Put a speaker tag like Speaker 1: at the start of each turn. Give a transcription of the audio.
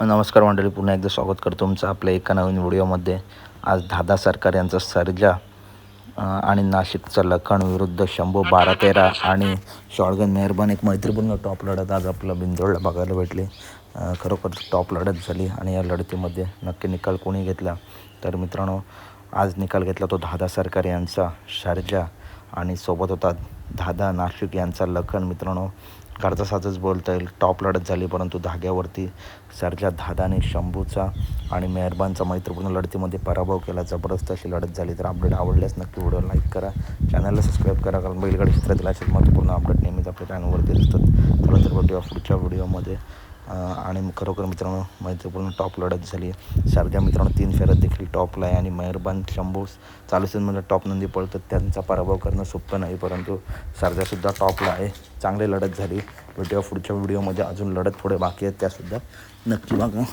Speaker 1: नमस्कार मंडळी, पुन्हा एकदा स्वागत करतो तुमचं आपल्या एका नवीन व्हिडिओमध्ये. आज दादा सरकार यांचा सर्जा आणि नाशिकचा लखन विरुद्ध शंभू 12-13 आणि शॉटगन मेहरबान एक मैत्रीपूर्ण टॉप लढत आज आपल्या बिंदोडला बघायला भेटली. खरोखर टॉप लढत झाली आणि या लढतीमध्ये नक्की निकाल कोणी घेतला तर मित्रांनो, आज निकाल घेतला तो दादा सरकार यांचा सर्जा आणि सोबत होता दादा नाशिक यांचा लखन. मित्रांनो, घरचा साजच बोलता येईल. टॉप लढत झाली, परंतु धाग्यावरती सर्जा दादाने शंभूचा आणि मेहरबानचा मैत्रीपूर्ण लढतीमध्ये पराभव केला. जबरदस्त अशी लढत झाली. तर अपडेट आवडल्यास नक्की व्हिडिओ लाईक करा, चॅनलला सबस्क्राईब करा, कारण बैलगाडी क्षेत्रातील असेच महत्त्वपूर्ण अपडेट नेहमीच आपल्या चॅनलवरती असतात. चला तर भेटूया पुढच्या व्हिडिओमध्ये. आणि खरोखर मित्रांनो, मैत्रीपूर्ण टॉप लढत झाली. सर्जा मित्रांनो 3 फेऱ्यात देखील टॉपला आहे आणि मेहरबान शंभू चालू सीझनमध्ये टॉप नंदी पळतात, त्यांचा पराभव करणं सोपं नाही, परंतु सर्जासुद्धा टॉपला आहे. चांगली लढत झाली. भेटूया पुढच्या व्हिडिओमध्ये. अजून लढत थोडे बाकी आहेत, त्यासुद्धा नक्की बघा.